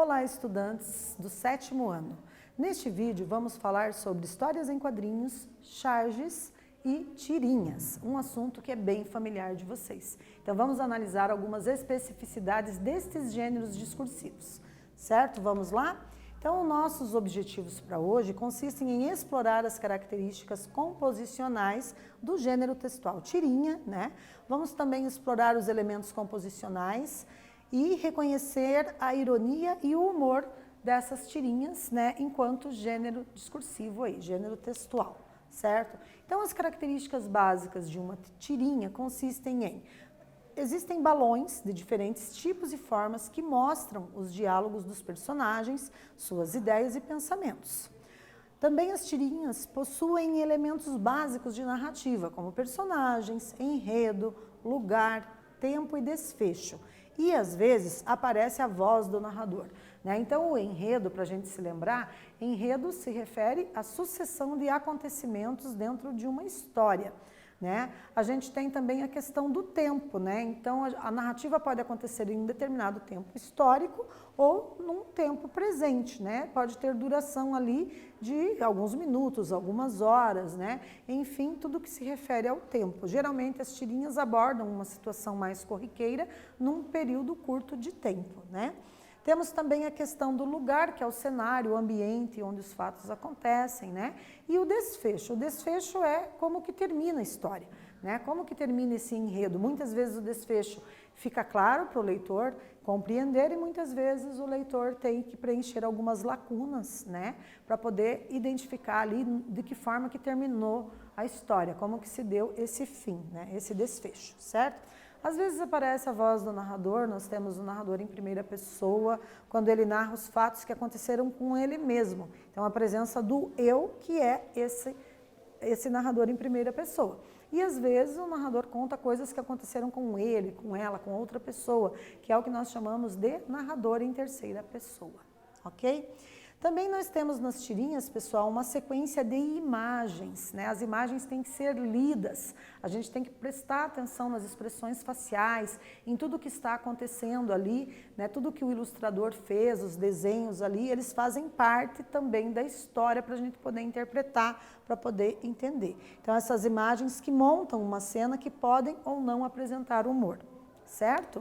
Olá, estudantes do 7º ano. Neste vídeo vamos falar sobre histórias em quadrinhos, charges e tirinhas, um assunto que é bem familiar de vocês. Então vamos analisar algumas especificidades destes gêneros discursivos, certo? Vamos lá? Então, nossos objetivos para hoje consistem em explorar as características composicionais do gênero textual tirinha, né? Vamos também explorar os elementos composicionais e reconhecer a ironia e o humor dessas tirinhas, né, enquanto gênero discursivo aí, gênero textual, certo? Então, as características básicas de uma tirinha consistem em: existem balões de diferentes tipos e formas que mostram os diálogos dos personagens, suas ideias e pensamentos. Também as tirinhas possuem elementos básicos de narrativa, como personagens, enredo, lugar, tempo e desfecho. E, às vezes, aparece a voz do narrador, né? Então, o enredo, para a gente se lembrar, enredo se refere à sucessão de acontecimentos dentro de uma história, né? A gente tem também a questão do tempo, né? Então, a narrativa pode acontecer em um determinado tempo histórico ou num tempo presente, né? Pode ter duração ali de alguns minutos, algumas horas, né? Enfim, tudo que se refere ao tempo. Geralmente, as tirinhas abordam uma situação mais corriqueira num período curto de tempo, né? Temos também a questão do lugar, que é o cenário, o ambiente onde os fatos acontecem, né? E o desfecho. O desfecho é como que termina a história, né? Como que termina esse enredo. Muitas vezes o desfecho fica claro para o leitor compreender e muitas vezes o leitor tem que preencher algumas lacunas, né? Para poder identificar ali de que forma que terminou a história, como que se deu esse fim, né? Esse desfecho, certo? Às vezes aparece a voz do narrador, nós temos o narrador em primeira pessoa, quando ele narra os fatos que aconteceram com ele mesmo. Então, a presença do eu, que é esse narrador em primeira pessoa. E, às vezes, o narrador conta coisas que aconteceram com ele, com ela, com outra pessoa, que é o que nós chamamos de narrador em terceira pessoa, ok? Também nós temos nas tirinhas, pessoal, uma sequência de imagens, né? As imagens têm que ser lidas, a gente tem que prestar atenção nas expressões faciais, em tudo que está acontecendo ali, né? Tudo que o ilustrador fez, os desenhos ali, eles fazem parte também da história para a gente poder interpretar, para poder entender. Então, essas imagens que montam uma cena que podem ou não apresentar humor, certo?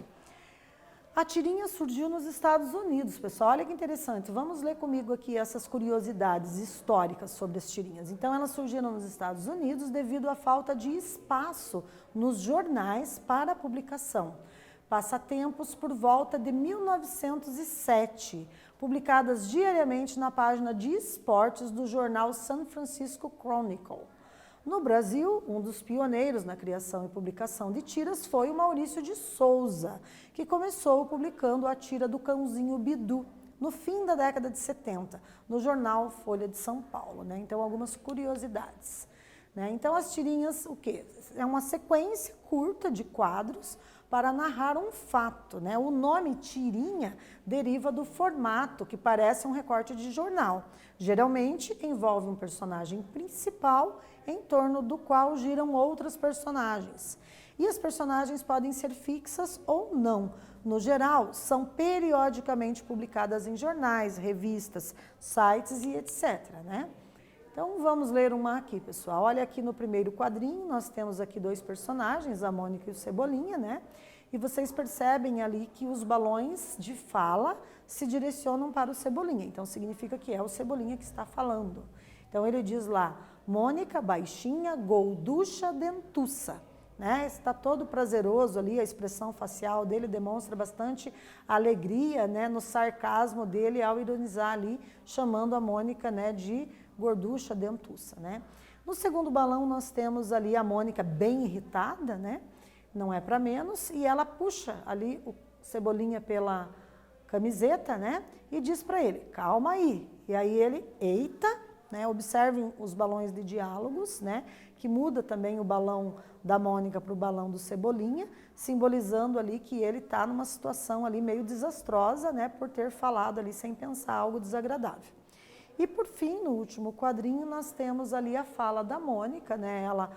A tirinha surgiu nos Estados Unidos, pessoal, olha que interessante, vamos ler comigo aqui essas curiosidades históricas sobre as tirinhas. Então, elas surgiram nos Estados Unidos devido à falta de espaço nos jornais para publicação. Passatempos por volta de 1907, publicadas diariamente na página de esportes do jornal San Francisco Chronicle. No Brasil, um dos pioneiros na criação e publicação de tiras foi o Maurício de Souza, que começou publicando a tira do Cãozinho Bidu, no fim da década de 70, no jornal Folha de São Paulo, né? Então, algumas curiosidades, né? Então, as tirinhas, o quê? É uma sequência curta de quadros para narrar um fato, né? O nome tirinha deriva do formato, que parece um recorte de jornal. Geralmente envolve um personagem principal em torno do qual giram outras personagens. E as personagens podem ser fixas ou não. No geral, são periodicamente publicadas em jornais, revistas, sites e etc, né? Então, vamos ler uma aqui, pessoal. Olha aqui no primeiro quadrinho, nós temos aqui dois personagens, a Mônica e o Cebolinha, né? E vocês percebem ali que os balões de fala se direcionam para o Cebolinha. Então, significa que é o Cebolinha que está falando. Então, ele diz lá, Mônica, baixinha, golducha, dentuça. Né? Está todo prazeroso ali, a expressão facial dele demonstra bastante alegria, né, no sarcasmo dele ao ironizar ali, chamando a Mônica, né, de gorducha, dentuça, né? No segundo balão nós temos ali a Mônica bem irritada, né? Não é para menos, e ela puxa ali o Cebolinha pela camiseta, né? E diz para ele, calma aí. E aí ele, eita, né? Observem os balões de diálogos, né? Que muda também o balão da Mônica para o balão do Cebolinha, simbolizando ali que ele está numa situação ali meio desastrosa, né? Por ter falado ali sem pensar algo desagradável. E por fim, no último quadrinho, nós temos ali a fala da Mônica, né? Ela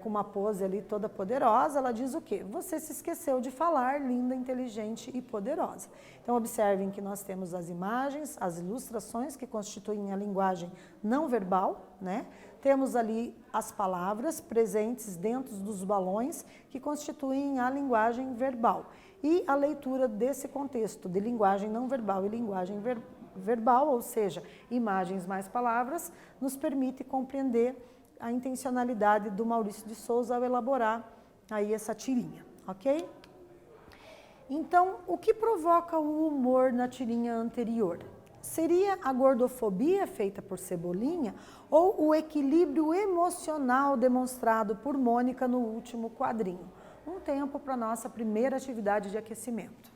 com uma pose ali toda poderosa, ela diz o quê? Você se esqueceu de falar, linda, inteligente e poderosa. Então, observem que nós temos as imagens, as ilustrações que constituem a linguagem não verbal, né? Temos ali as palavras presentes dentro dos balões que constituem a linguagem verbal. E a leitura desse contexto de linguagem não verbal e linguagem verbal, ou seja, imagens mais palavras, nos permite compreender a intencionalidade do Maurício de Souza ao elaborar aí essa tirinha, ok? Então, o que provoca o humor na tirinha anterior? Seria a gordofobia feita por Cebolinha ou o equilíbrio emocional demonstrado por Mônica no último quadrinho? Um tempo para a nossa primeira atividade de aquecimento.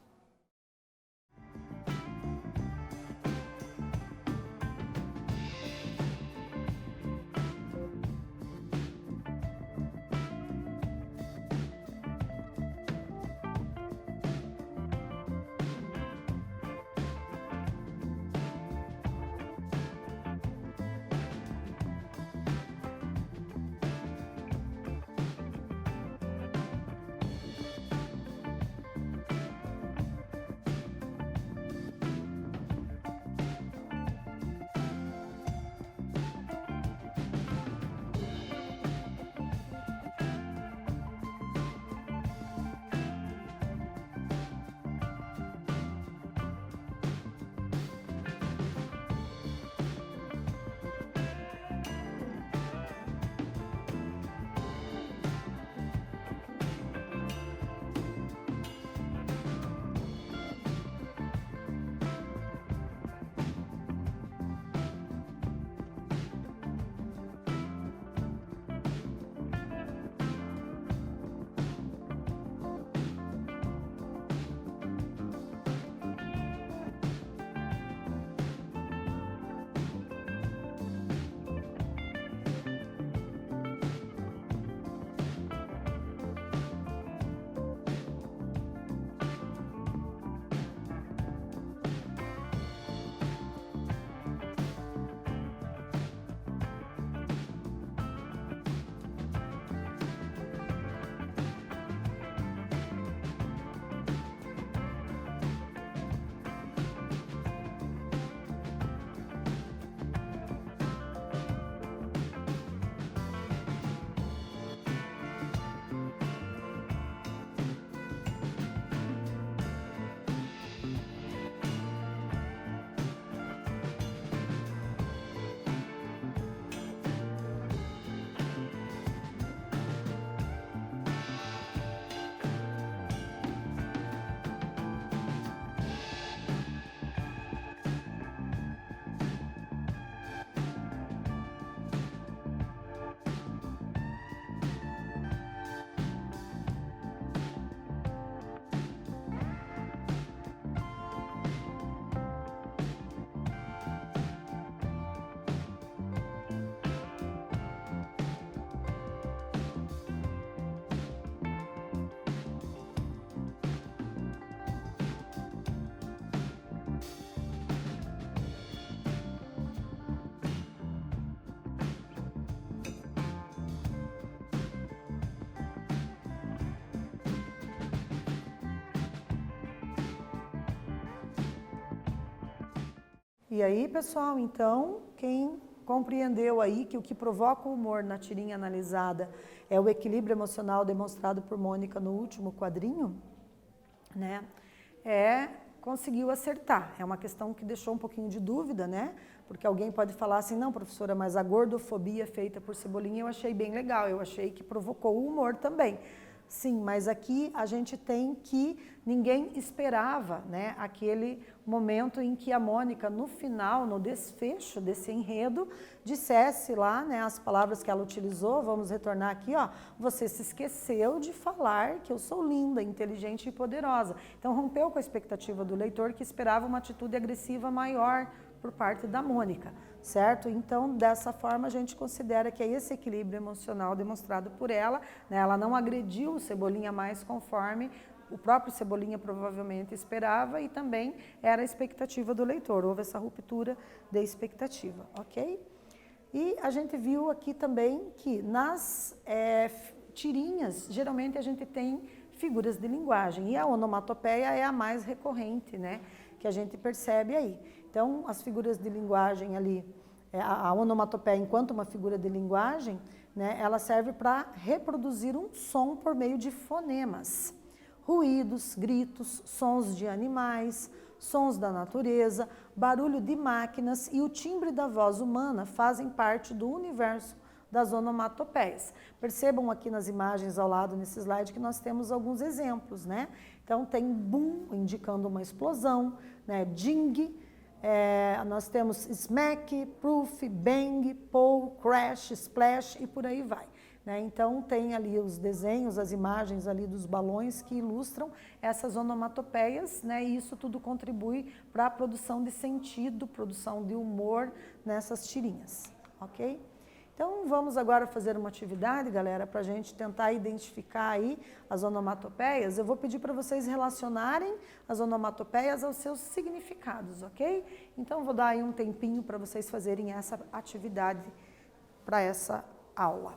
E aí, pessoal, então, quem compreendeu aí que o que provoca o humor na tirinha analisada é o equilíbrio emocional demonstrado por Mônica no último quadrinho, né? Conseguiu acertar. É uma questão que deixou um pouquinho de dúvida, né? Porque alguém pode falar assim, não, professora, mas a gordofobia feita por Cebolinha eu achei bem legal, eu achei que provocou o humor também. Sim, mas aqui a gente tem que ninguém esperava, né, aquele momento em que a Mônica, no final, no desfecho desse enredo, dissesse lá, né, as palavras que ela utilizou, vamos retornar aqui, ó, você se esqueceu de falar que eu sou linda, inteligente e poderosa. Então rompeu com a expectativa do leitor que esperava uma atitude agressiva maior por parte da Mônica, certo? Então, dessa forma, a gente considera que é esse equilíbrio emocional demonstrado por ela, né? Ela não agrediu o Cebolinha mais conforme o próprio Cebolinha provavelmente esperava e também era a expectativa do leitor, houve essa ruptura de expectativa, ok? E a gente viu aqui também que nas tirinhas, geralmente a gente tem figuras de linguagem, e a onomatopeia é a mais recorrente, né, que a gente percebe aí. Então, as figuras de linguagem ali, a onomatopeia enquanto uma figura de linguagem, né, ela serve para reproduzir um som por meio de fonemas. Ruídos, gritos, sons de animais, sons da natureza, barulho de máquinas e o timbre da voz humana fazem parte do universo das onomatopeias. Percebam aqui nas imagens ao lado nesse slide que nós temos alguns exemplos, né? Então tem boom, indicando uma explosão, né? Ding, nós temos smack, proof, bang, pull, crash, splash e por aí vai. Né? Então tem ali os desenhos, as imagens ali dos balões que ilustram essas onomatopeias, né? E isso tudo contribui para a produção de sentido, produção de humor nessas tirinhas, ok? Então vamos agora fazer uma atividade, galera, para a gente tentar identificar aí as onomatopeias. Eu vou pedir para vocês relacionarem as onomatopeias aos seus significados, ok? Então vou dar aí um tempinho para vocês fazerem essa atividade para essa aula.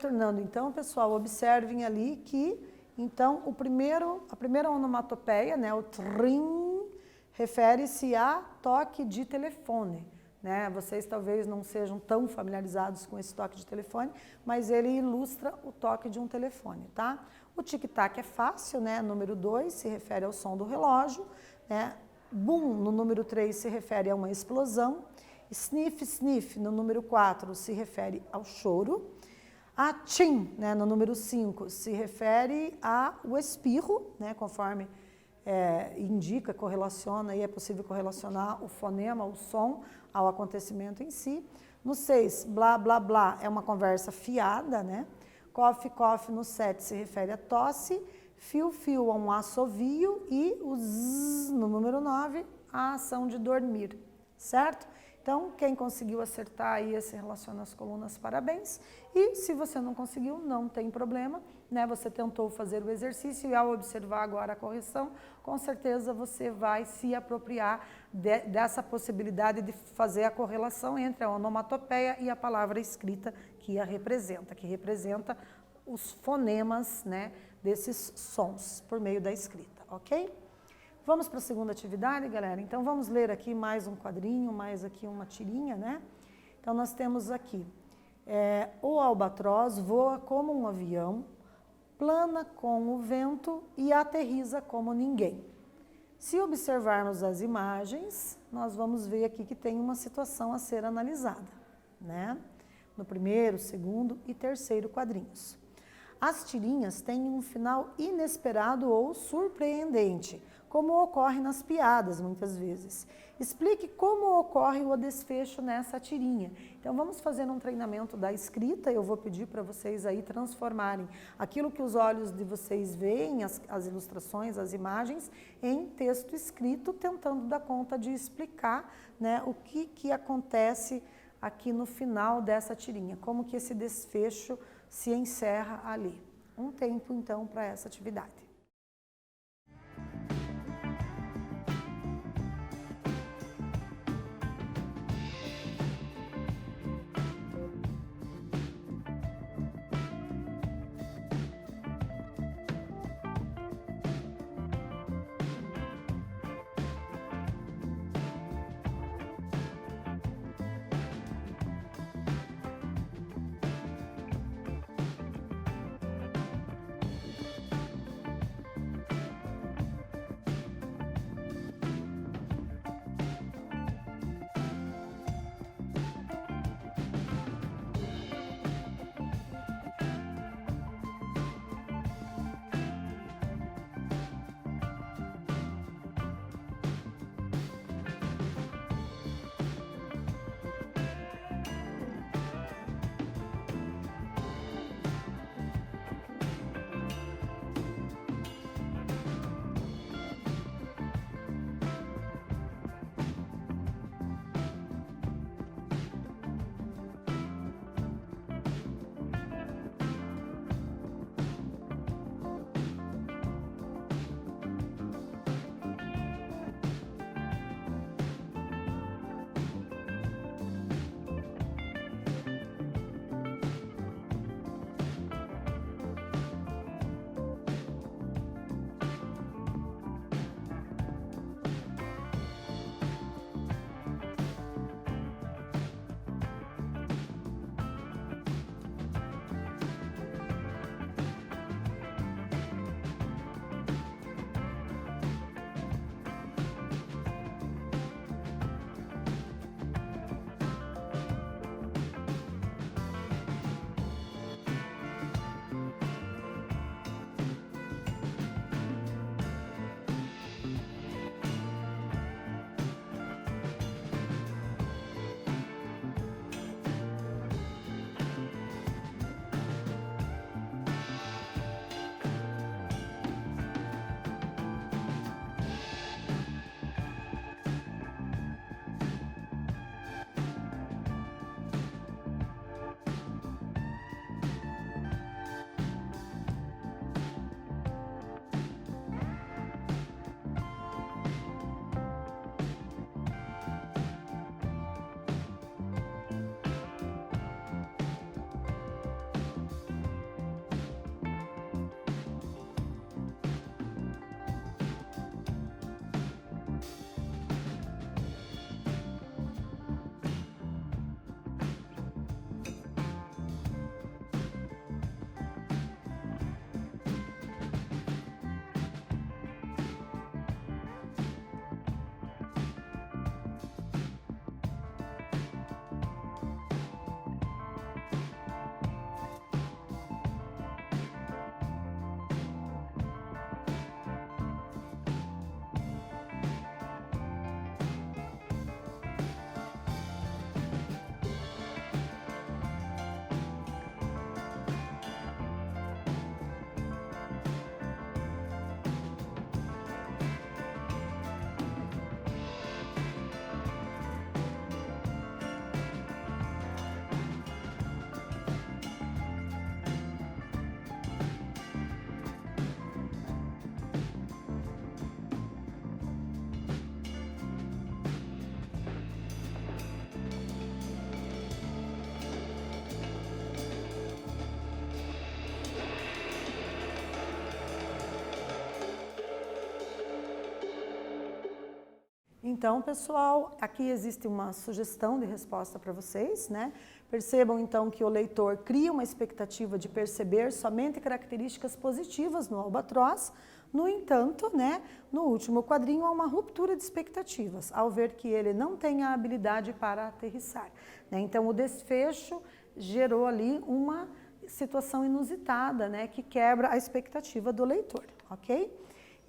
Retornando então, pessoal, observem ali que, então, a primeira onomatopeia, né, o trim, refere-se a toque de telefone, né? Vocês talvez não sejam tão familiarizados com esse toque de telefone, mas ele ilustra o toque de um telefone, tá? O tic-tac é fácil, né? Número 2 se refere ao som do relógio, né? Bum, no número 3 se refere a uma explosão. Sniff, sniff, no número 4 se refere ao choro. A tchim, né, no número 5, se refere ao espirro, né, conforme indica, correlaciona, e é possível correlacionar o fonema, o som, ao acontecimento em si. No 6, blá, blá, blá, é uma conversa fiada, né? Cough, cough, no 7, se refere a tosse. Fio, fio, a um assovio. E o zzz, no número 9, a ação de dormir, certo? Então, quem conseguiu acertar aí esse relaciona as colunas, parabéns. E se você não conseguiu, não tem problema, né? Você tentou fazer o exercício e ao observar agora a correção, com certeza você vai se apropriar dessa possibilidade de fazer a correlação entre a onomatopeia e a palavra escrita que representa os fonemas, né, desses sons por meio da escrita, ok? Vamos para a segunda atividade, galera? Então, vamos ler aqui mais um quadrinho, mais aqui uma tirinha, né? Então, nós temos aqui, o albatroz voa como um avião, plana com o vento e aterriza como ninguém. Se observarmos as imagens, nós vamos ver aqui que tem uma situação a ser analisada, né? No primeiro, segundo e terceiro quadrinhos. As tirinhas têm um final inesperado ou surpreendente, como ocorre nas piadas, muitas vezes. Explique como ocorre o desfecho nessa tirinha. Então, vamos fazer um treinamento da escrita. Eu vou pedir para vocês aí transformarem aquilo que os olhos de vocês veem, as ilustrações, as imagens, em texto escrito, tentando dar conta de explicar, né, o que acontece aqui no final dessa tirinha, como que esse desfecho se encerra ali. Um tempo, então, para essa atividade. Então, pessoal, aqui existe uma sugestão de resposta para vocês, né? Percebam, então, que o leitor cria uma expectativa de perceber somente características positivas no albatroz. No entanto, né, no último quadrinho há uma ruptura de expectativas, ao ver que ele não tem a habilidade para aterrissar, né? Então, o desfecho gerou ali uma situação inusitada, né, que quebra a expectativa do leitor, ok?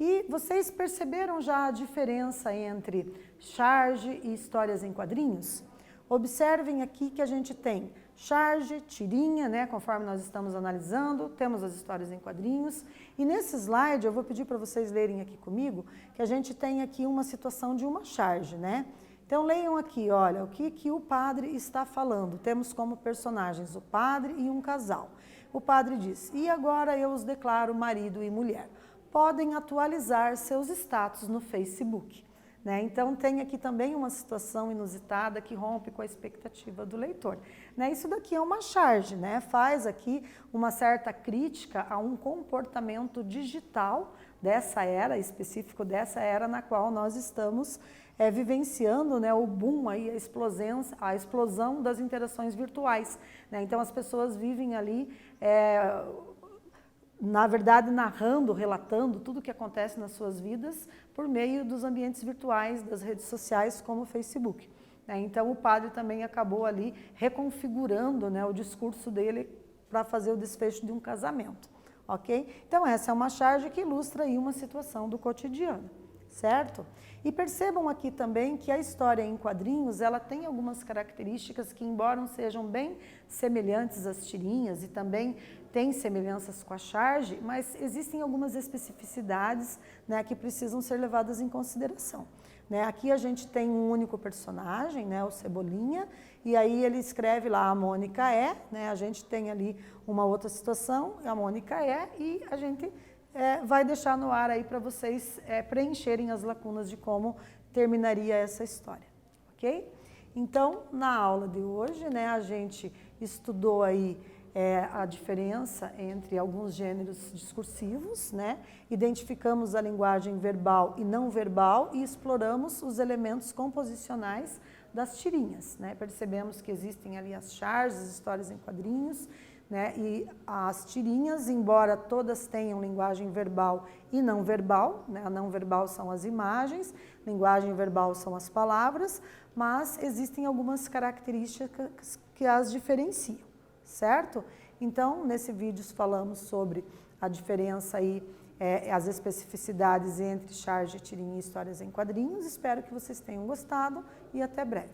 E vocês perceberam já a diferença entre charge e histórias em quadrinhos? Observem aqui que a gente tem charge, tirinha, né, conforme nós estamos analisando, temos as histórias em quadrinhos. E nesse slide eu vou pedir para vocês lerem aqui comigo, que a gente tem aqui uma situação de uma charge, né? Então leiam aqui, olha, o que o padre está falando. Temos como personagens o padre e um casal. O padre diz: "E agora eu os declaro marido e mulher. Podem atualizar seus status no Facebook." Né? Então tem aqui também uma situação inusitada que rompe com a expectativa do leitor. Né? Isso daqui é uma charge, né? Faz aqui uma certa crítica a um comportamento digital dessa era, específico dessa era na qual nós estamos vivenciando, né, o boom, aí, a explosão das interações virtuais. Né? Então as pessoas vivem ali na verdade, narrando, relatando tudo o que acontece nas suas vidas por meio dos ambientes virtuais, das redes sociais, como o Facebook. Então, o padre também acabou ali reconfigurando, né, o discurso dele para fazer o desfecho de um casamento, ok? Então, essa é uma charge que ilustra aí uma situação do cotidiano, certo? E percebam aqui também que a história em quadrinhos, ela tem algumas características que, embora sejam bem semelhantes às tirinhas e também tem semelhanças com a charge, mas existem algumas especificidades, né, que precisam ser levadas em consideração. Né? Aqui a gente tem um único personagem, né, o Cebolinha, e aí ele escreve lá a Mônica é, né, a gente tem ali uma outra situação, a Mônica é, e a gente vai deixar no ar aí para vocês preencherem as lacunas de como terminaria essa história, ok? Então, na aula de hoje, né, a gente estudou aí a diferença entre alguns gêneros discursivos, né? Identificamos a linguagem verbal e não verbal e exploramos os elementos composicionais das tirinhas. Né? Percebemos que existem ali as charges, as histórias em quadrinhos, né? E as tirinhas, embora todas tenham linguagem verbal e não verbal, né? A não verbal são as imagens, linguagem verbal são as palavras, mas existem algumas características que as diferenciam. Certo? Então, nesse vídeo falamos sobre a diferença aí, as especificidades entre charge, tirinha e histórias em quadrinhos. Espero que vocês tenham gostado e até breve.